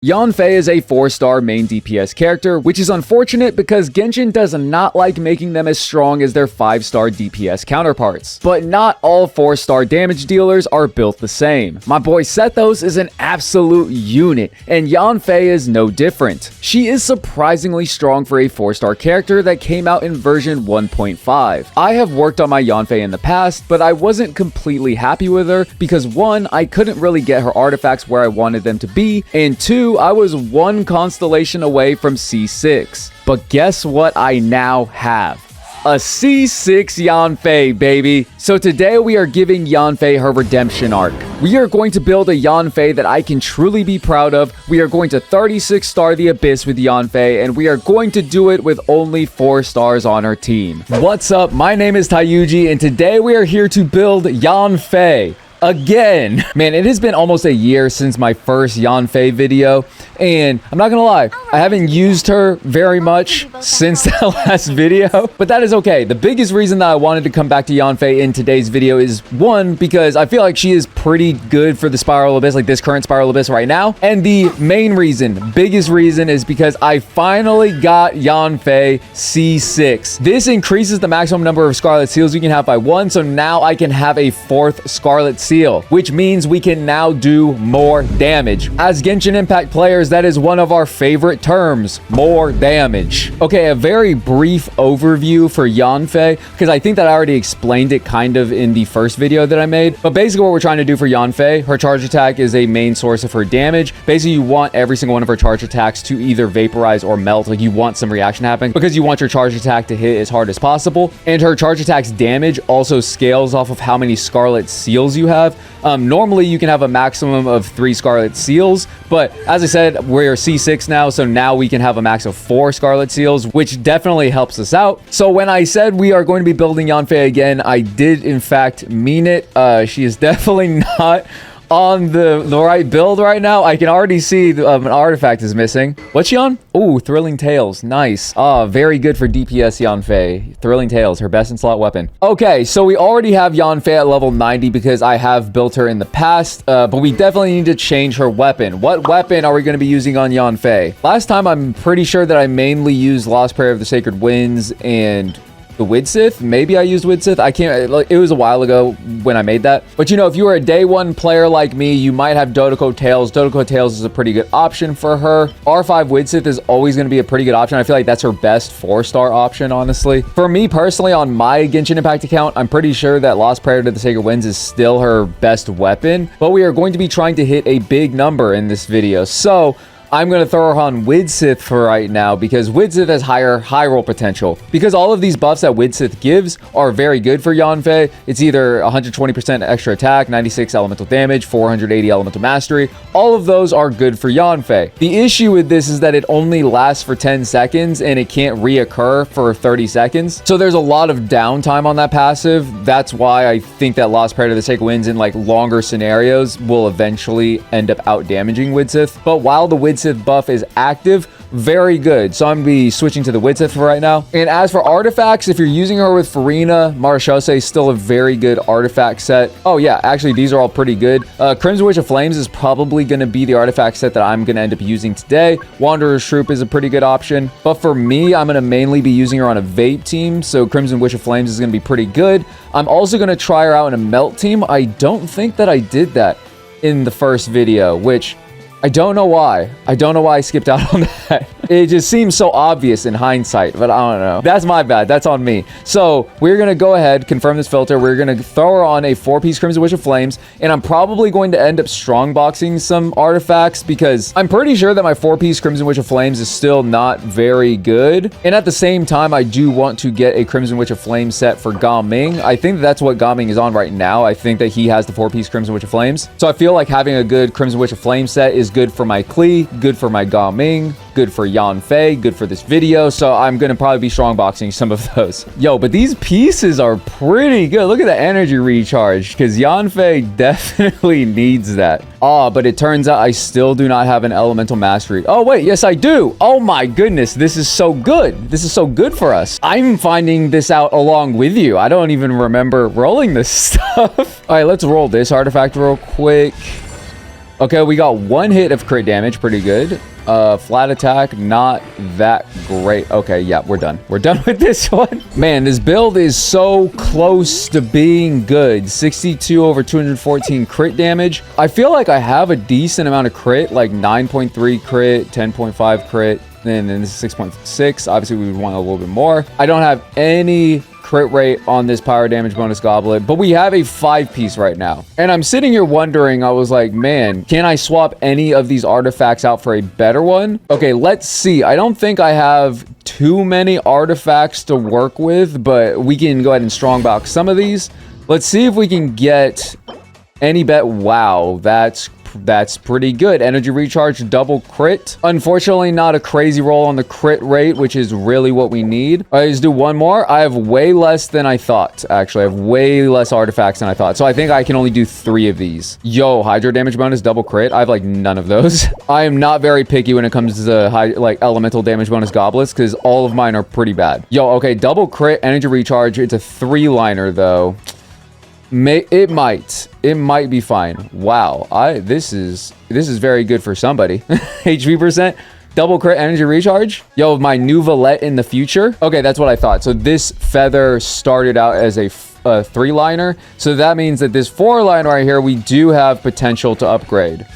Yanfei is a 4-star main DPS character, which is unfortunate because Genshin does not like making them as strong as their 5-star DPS counterparts. But not all 4-star damage dealers are built the same. My boy Sethos is an absolute unit, and Yanfei is no different. She is surprisingly strong for a 4-star character that came out in version 1.5. I have worked on my Yanfei in the past, but I wasn't completely happy with her because 1, I couldn't really get her artifacts where I wanted them to be, and 2, I was 1 constellation away from C6. But guess what I now have? A C6 Yanfei, baby. So today we are giving Yanfei her redemption arc. We are going to build a Yanfei that I can truly be proud of. We are going to 36 star the Abyss with Yanfei, and we are going to do it with only 4 stars on our team. What's up? My name is Tayuji, and today we are here to build Yanfei. Again. Man, it has been almost a year since my first Yanfei video, and I'm not gonna lie, I haven't used her very much since that last video, but that is okay. The biggest reason that I wanted to come back to Yanfei in today's video is 1, because I feel like she is pretty good for the Spiral Abyss, like this current Spiral Abyss right now, and the main reason, biggest reason, is because I finally got Yanfei C6. This increases the maximum number of Scarlet Seals you can have by 1, so now I can have a 4th Scarlet Seal, which means we can now do more damage. As Genshin Impact players, that is one of our favorite terms, more damage. Okay, a very brief overview for Yanfei, because I think that I already explained it kind of in the first video that I made, but basically what we're trying to do for Yanfei, her charge attack is a main source of her damage. Basically, you want every single one of her charge attacks to either vaporize or melt, like you want some reaction happening, because you want your charge attack to hit as hard as possible, and her charge attack's damage also scales off of how many Scarlet Seals you have. Normally you can have a maximum of 3 Scarlet Seals, but as I said, we're C6 now, so now we can have a max of 4 Scarlet Seals, which definitely helps us out. So when I said we are going to be building Yanfei again, I did in fact mean it. She is definitely not on the right build right now. I can already see an artifact is missing. What's she on? Oh, Thrilling Tales. Nice. Very good for DPS Yanfei. Thrilling Tales, her best in slot weapon. Okay, so we already have Yanfei at level 90 because I have built her in the past, but we definitely need to change her weapon. What weapon are we going to be using on Yanfei? Last time, I'm pretty sure that I mainly used Lost Prayer of the Sacred Winds and the Widsith. Maybe I used Widsith. I can't, like, it was a while ago when I made that. But you know, if you are a day 1 player like me, you might have Dodoko Tails. Dodoko Tails is a pretty good option for her. R5 Widsith is always going to be a pretty good option. I feel like that's her best 4-star option, honestly. For me personally, on my Genshin Impact account, I'm pretty sure that Lost Prayer to the Sacred Winds is still her best weapon. But we are going to be trying to hit a big number in this video. So I'm going to throw her on Widsith for right now because Widsith has higher high roll potential. Because all of these buffs that Widsith gives are very good for Yanfei. It's either 120% extra attack, 96 elemental damage, 480 elemental mastery. All of those are good for Yanfei. The issue with this is that it only lasts for 10 seconds and it can't reoccur for 30 seconds. So there's a lot of downtime on that passive. That's why I think that Lost Prayer to the Sacred Winds in like longer scenarios will eventually end up out damaging Widsith. But while the Widsith buff is active, very good. So I'm going to be switching to the Widsith for right now. And as for artifacts, if you're using her with Farina, Marechaussee is still a very good artifact set. Oh yeah, actually these are all pretty good. Crimson Witch of Flames is probably going to be the artifact set that I'm going to end up using today. Wanderer's Shroop is a pretty good option. But for me, I'm going to mainly be using her on a Vape team. So Crimson Witch of Flames is going to be pretty good. I'm also going to try her out in a Melt team. I don't think that I did that in the first video, which I don't know why. I don't know why I skipped out on that. It just seems so obvious in hindsight, but I don't know. That's my bad. That's on me. So we're going to go ahead, confirm this filter. We're going to throw her on a 4-piece Crimson Witch of Flames, and I'm probably going to end up strongboxing some artifacts because I'm pretty sure that my 4-piece Crimson Witch of Flames is still not very good. And at the same time, I do want to get a Crimson Witch of Flames set for Gaming. I think that's what Gaming is on right now. I think that he has the 4-piece Crimson Witch of Flames. So I feel like having a good Crimson Witch of Flames set is good for my Klee, good for my Gaming, good for Yanfei, good for this video. So I'm going to probably be strongboxing some of those. Yo, but these pieces are pretty good. Look at the energy recharge because Yanfei definitely needs that. But it turns out I still do not have an elemental mastery. Oh, wait. Yes, I do. Oh my goodness. This is so good. This is so good for us. I'm finding this out along with you. I don't even remember rolling this stuff. All right, let's roll this artifact real quick. Okay, we got 1 hit of crit damage. Pretty good. Flat attack, not that great. Okay, yeah, we're done. We're done with this one. Man, this build is so close to being good. 62 over 214 crit damage. I feel like I have a decent amount of crit, like 9.3 crit, 10.5 crit, and then this is 6.6. Obviously, we would want a little bit more. I don't have any crit rate on this power damage bonus goblet, but we have a 5-piece right now. And I'm sitting here wondering, I was like, man, can I swap any of these artifacts out for a better one? Okay, let's see. I don't think I have too many artifacts to work with, but we can go ahead and strongbox some of these. Let's see if we can get any bet. Wow, that's pretty good. Energy recharge, double crit. Unfortunately, not a crazy roll on the crit rate, which is really what we need. All right, let's do one more. I have way less than I thought. Actually, I have way less artifacts than I thought. So I think I can only do 3 of these. Yo, hydro damage bonus, double crit. I have like none of those. I am not very picky when it comes to like elemental damage bonus goblets because all of mine are pretty bad. Yo, okay, double crit, energy recharge. It's a 3-liner though. It might be fine. Wow, this is very good for somebody. HP percent, double crit, energy recharge. Yo, my new Valette in the future. Okay, that's what I thought. So this feather started out as a 3-liner, so that means that this 4-liner right here we do have potential to upgrade.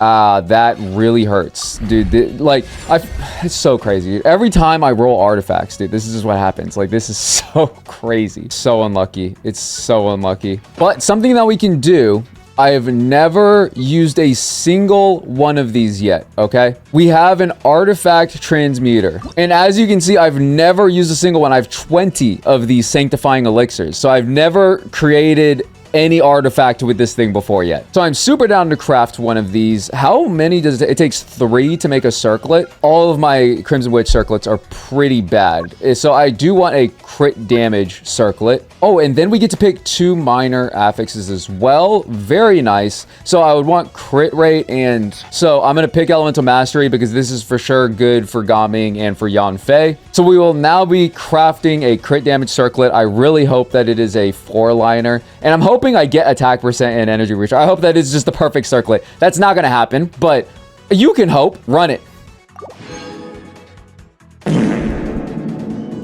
That really hurts, dude. It's so crazy. Every time I roll artifacts, dude, this is just what happens. Like, this is so crazy. So unlucky. It's so unlucky. But something that we can do, I have never used a single one of these yet, okay? We have an artifact transmuter. And as you can see, I've never used a single one. I have 20 of these sanctifying elixirs. So I've never created any artifact with this thing before yet. So I'm super down to craft one of these. How many does it takes 3 to make a circlet? All of my Crimson Witch circlets are pretty bad. So I do want a crit damage circlet. Oh, and then we get to pick 2 minor affixes as well. Very nice. So I would want crit rate, and so I'm going to pick Elemental Mastery because this is for sure good for Gaming and for Yanfei. So we will now be crafting a crit damage circlet. I really hope that it is a 4-liner, and I'm hoping I get attack percent and energy recharge. I hope that is just the perfect circlet. That's not going to happen, but you can hope. Run it.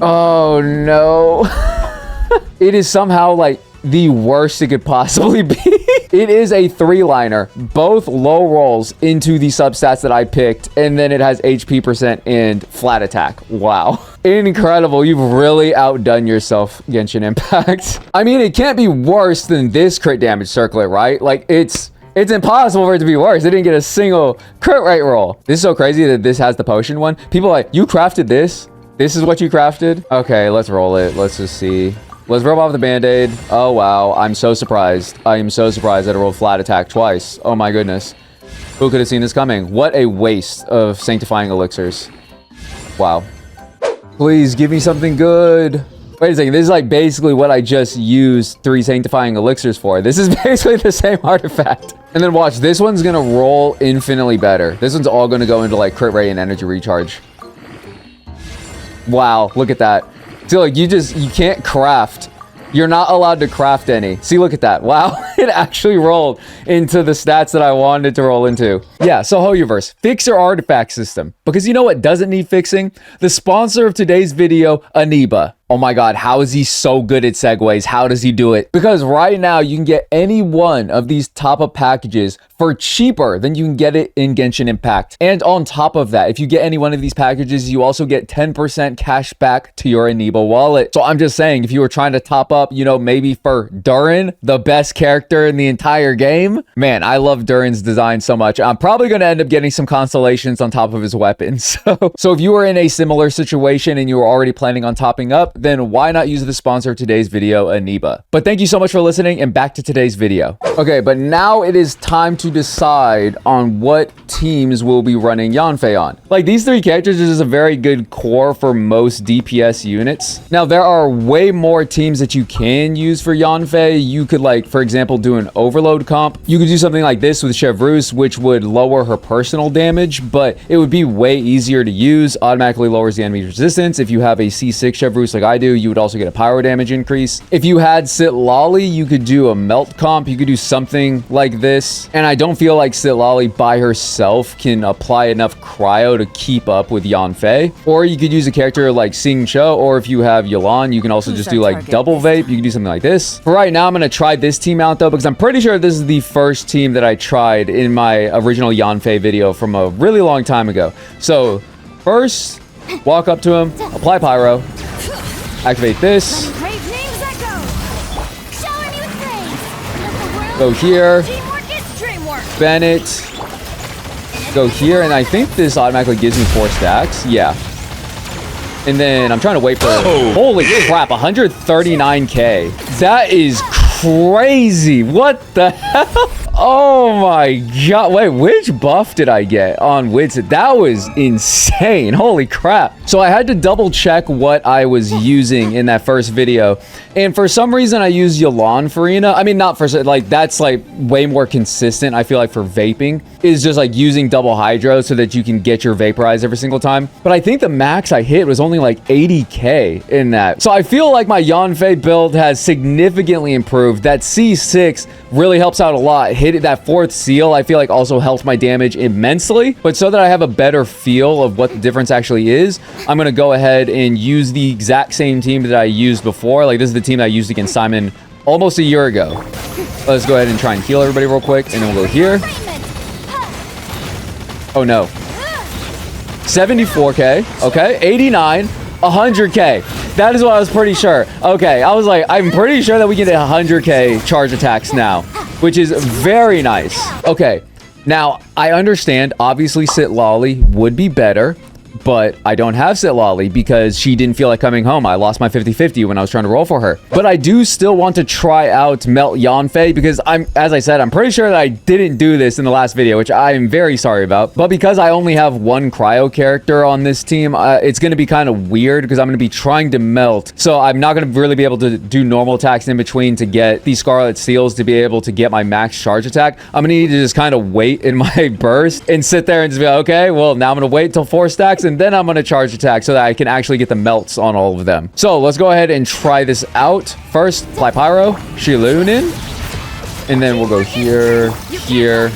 Oh, no. It is somehow like the worst it could possibly be. It is a 3-liner, both low rolls into the substats that I picked, and then it has HP percent and flat attack. Wow. Incredible. You've really outdone yourself, Genshin Impact. I mean, it can't be worse than this crit damage circlet, right? Like, it's impossible for it to be worse. It didn't get a single crit rate roll. This is so crazy that this has the potion one. People are like, you crafted this? This is what you crafted? Okay, let's roll it. Let's just see. Let's rub off the band-aid. Oh, wow. I'm so surprised. I am so surprised that I rolled flat attack twice. Oh, my goodness. Who could have seen this coming? What a waste of sanctifying elixirs. Wow. Please give me something good. Wait a second. This is like basically what I just used 3 sanctifying elixirs for. This is basically the same artifact. And then watch. This one's going to roll infinitely better. This one's all going to go into like crit rate and energy recharge. Wow. Look at that. See, like, you can't craft. You're not allowed to craft any. See, look at that. Wow, it actually rolled into the stats that I wanted to roll into. Yeah, so Hoyoverse, fix your artifact system. Because you know what doesn't need fixing? The sponsor of today's video, Aniba. Oh my god, how is he so good at segues? How does he do it? Because right now, you can get any one of these top-up packages for cheaper than you can get it in Genshin Impact. And on top of that, if you get any one of these packages, you also get 10% cash back to your Aniba wallet. So I'm just saying, if you were trying to top up, you know, maybe for Durin, the best character in the entire game, man, I love Durin's design so much. I'm probably going to end up getting some constellations on top of his weapons. So if you were in a similar situation and you were already planning on topping up, then why not use the sponsor of today's video, Aniba? But thank you so much for listening, and back to today's video. Okay, but now it is time to decide on what teams we'll be running Yanfei on. Like, these 3 characters is a very good core for most DPS units. Now, there are way more teams that you can use for Yanfei. You could, like, for example, do an overload comp. You could do something like this with Chevreuse, which would lower her personal damage, but it would be way easier to use. Automatically lowers the enemy's resistance. If you have a C6 Chevreuse like I do, you would also get a pyro damage increase. If you had Sitlali, you could do a melt comp. You could do something like this. And I don't feel like Sitlali by herself can apply enough cryo to keep up with Yanfei. Or you could use a character like Xing Cho, or if you have Yelan, you can also just do like double vape. You can do something like this. For right now, I'm going to try this team out though, because I'm pretty sure this is the first team that I tried in my original Yanfei video from a really long time ago. So first, walk up to him, apply pyro, activate this, go here, Bennett, go here, and I think this automatically gives me 4 stacks. Yeah. And then I'm trying to wait for... Holy crap, 139k. That is crazy. What the hell? Oh my god. Wait, which buff did I get on Winston? That was insane. Holy crap. So I had to double check what I was using in that first video. And for some reason, I used Yelan Farina. I mean, not for... Like, that's like way more consistent, I feel like, for vaping. Is just like using double hydro so that you can get your Vaporize every single time. But I think the max I hit was only like 80k in that. So I feel like my Yanfei build has significantly improved. That C6 really helps out a lot. Hit that 4th seal, I feel like also helped my damage immensely. But so that I have a better feel of what the difference actually is, I'm going to go ahead and use the exact same team that I used before. Like, this is the team that I used against Simon almost a year ago. Let's go ahead and try and heal everybody real quick, and then we'll go here. Oh no. 74k. Okay. 89. 100k. That is what I was pretty sure. Okay. I was like, I'm pretty sure that we can get 100k charge attacks now, which is very nice. Okay. Now, I understand, obviously, Sitlali would be better, but I don't have Sitlali because she didn't feel like coming home. I lost my 50-50 when I was trying to roll for her. But I do still want to try out Melt Yanfei because as I said, I'm pretty sure that I didn't do this in the last video, which I am very sorry about. But because I only have one cryo character on this team, it's going to be kind of weird because I'm going to be trying to melt. So I'm not going to really be able to do normal attacks in between to get these Scarlet Seals to be able to get my max charge attack. I'm going to need to just kind of wait in my burst and sit there and just be like, okay, well, now I'm going to wait till 4 stacks and then I'm going to charge attack so that I can actually get the melts on all of them. So let's go ahead and try this out. First, apply pyro, Shilunin, and then we'll go here, here.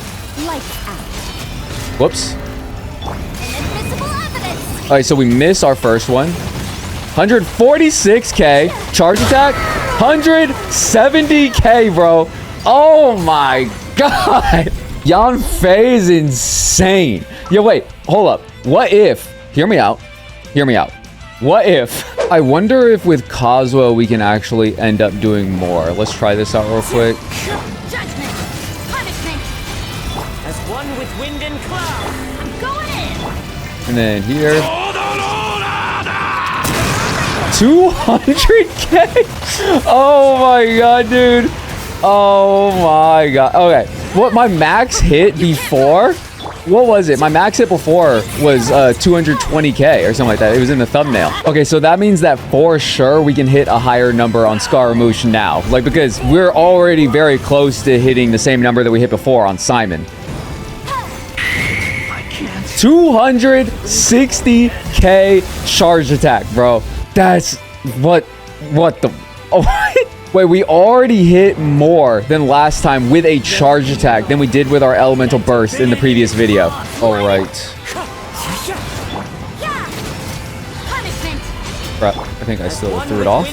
Whoops. All right, so we miss our first one. 146k charge attack, 170k, bro. Oh my god. Yanfei is insane. Yo, wait, hold up. What if... Hear me out. Hear me out. What if... I wonder if with Kazuo we can actually end up doing more. Let's try this out real quick. Judgment, punishment. As one with wind and cloud, I'm going in. And then here. 200k? Oh my god, dude. Oh my god. Okay. What my max hit before... What was it? My max hit before was 220k or something like that. It was in the thumbnail. Okay, so that means that for sure we can hit a higher number on Scaramouche now. Like, because we're already very close to hitting the same number that we hit before on Simon. 260k charge attack, bro. That's... What the... Oh, wait, we already hit more than last time with a charge attack than we did with our elemental burst in the previous video. All right. Crap, I think I still threw it off.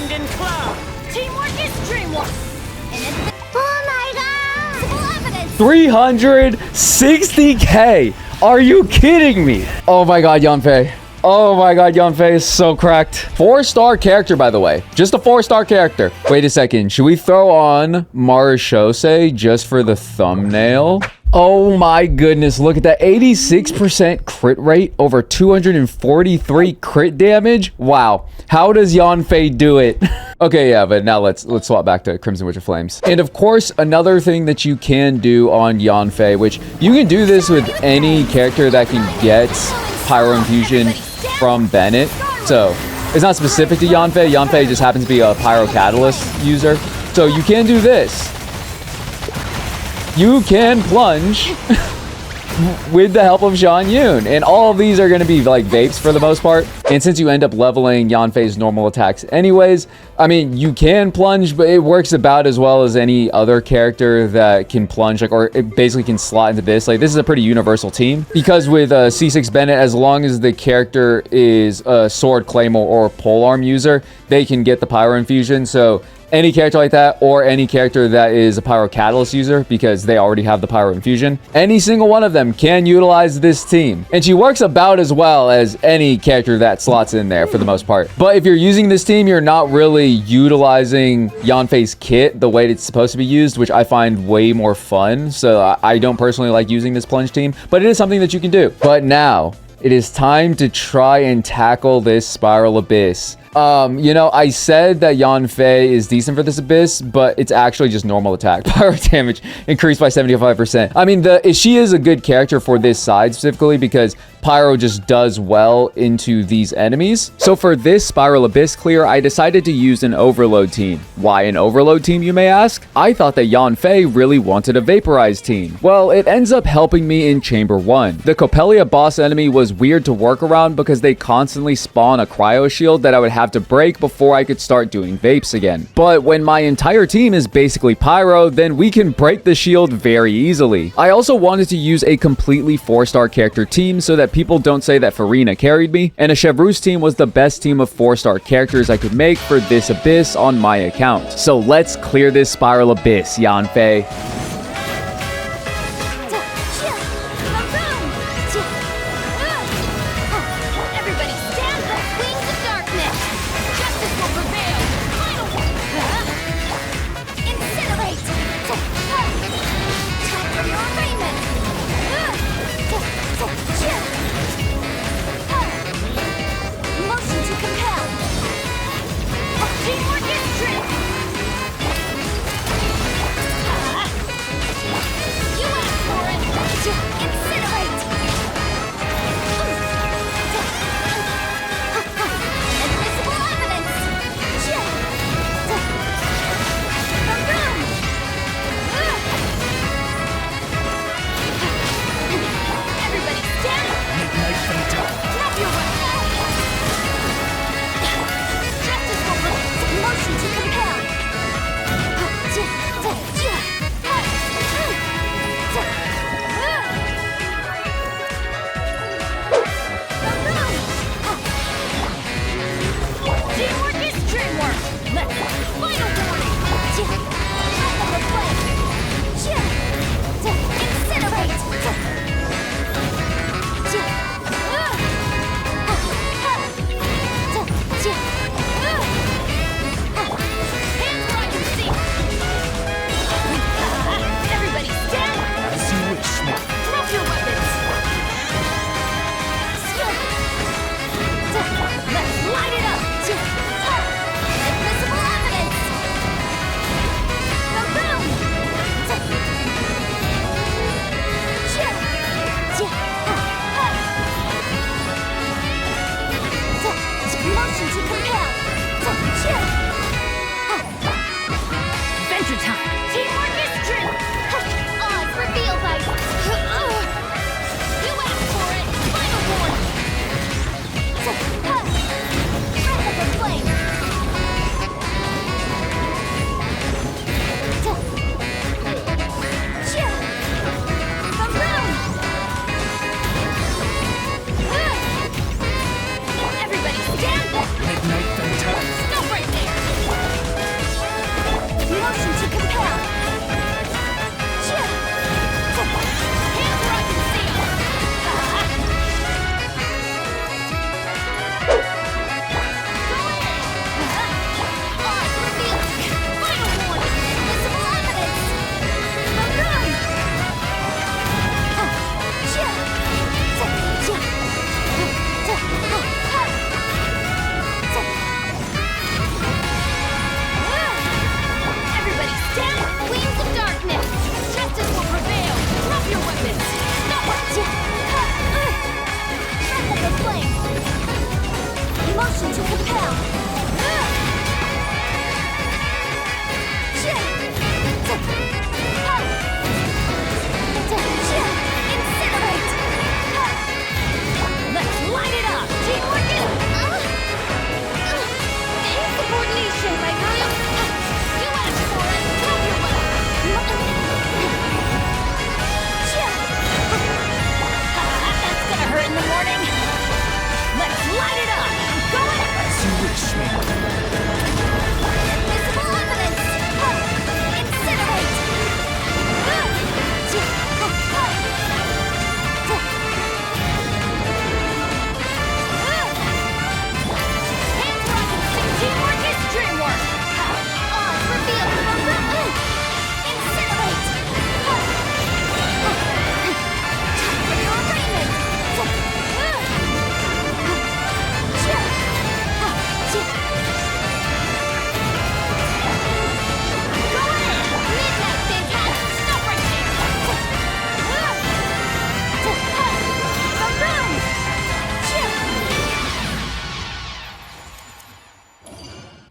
360k! Are you kidding me? Oh my god, Yanfei. Oh my god, Yanfei is so cracked. 4-star character, by the way. Just a 4-star character. Wait a second. Should we throw on Marishose just for the thumbnail? Oh my goodness. Look at that. 86% crit rate over 243 crit damage. Wow. How does Yanfei do it? Okay, yeah, but now let's swap back to Crimson Witch of Flames. And of course, another thing that you can do on Yanfei, which you can do this with any character that can get Pyro Infusion from Bennett. So it's not specific to Yanfei. Yanfei just happens to be a Pyro Catalyst user. So you can do this. you can plunge with the help of Zhang Yun. And all of these are going to be like vapes for the most part. And since you end up leveling Yanfei's normal attacks anyways, I mean, you can plunge, but it works about as well as any other character that can plunge, like, or it basically can slot into this. Like, this is a pretty universal team because with C6 Bennett, as long as the character is a sword, claymore, or polearm user, they can get the pyro infusion. So any character like that, or any character that is a pyro catalyst user, because they already have the pyro infusion, any single one of them can utilize this team. And she works about as well as any character that slots in there for the most part. But if you're using this team, you're not really utilizing Yanfei's kit the way it's supposed to be used, which I find way more fun. So I don't personally like using this plunge team, but it is something that you can do. But now it is time to try and tackle this Spiral Abyss. You know, I said that Yanfei is decent for this Abyss, but it's actually just normal attack. Pyro damage increased by 75%. I mean, she is a good character for this side specifically because Pyro just does well into these enemies. So for this Spiral Abyss clear, I decided to use an Overload team. Why an Overload team, you may ask? I thought that Yanfei really wanted a Vaporize team. Well, it ends up helping me in Chamber 1. The Coppelia boss enemy was weird to work around because they constantly spawn a cryo shield that I would have to break before I could start doing vapes again. But when my entire team is basically Pyro, then we can break the shield very easily. I also wanted to use a completely 4-star character team so that people don't say that Farina carried me, and a Chevreuse team was the best team of 4-star characters I could make for this Abyss on my account. So let's clear this Spiral Abyss, Yanfei.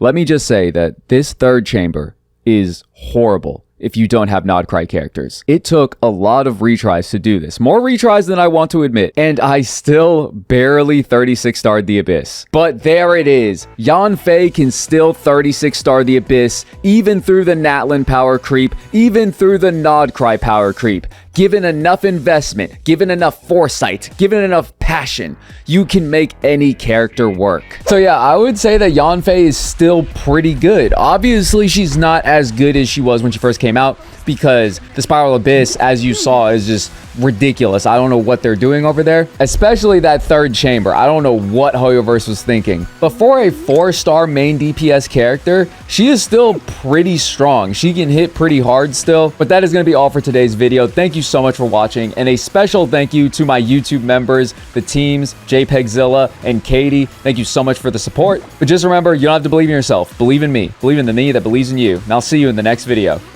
Let me just say that this third chamber is horrible if you don't have Nodcry characters. It took a lot of retries to do this. More retries than I want to admit. And I still barely 36-starred the Abyss. But there it is. Yanfei can still 36-star the Abyss, even through the Natlin power creep, even through the Nodcry power creep. Given enough investment, given enough foresight, given enough passion, you can make any character work. So yeah, I would say that Yanfei is still pretty good. Obviously, she's not as good as she was when she first came out, because the Spiral Abyss, as you saw, is just ridiculous. I don't know what they're doing over there, especially that third chamber. I don't know what Hoyoverse was thinking. But for a 4-star main DPS character, she is still pretty strong. She can hit pretty hard still. But that is going to be all for today's video. Thank you so much for watching, and a special thank you to my YouTube members, the teams, JPEGzilla and Katie. Thank you so much for the support. But just remember, you don't have to believe in yourself. Believe in me. Believe in the me that believes in you. And I'll see you in the next video.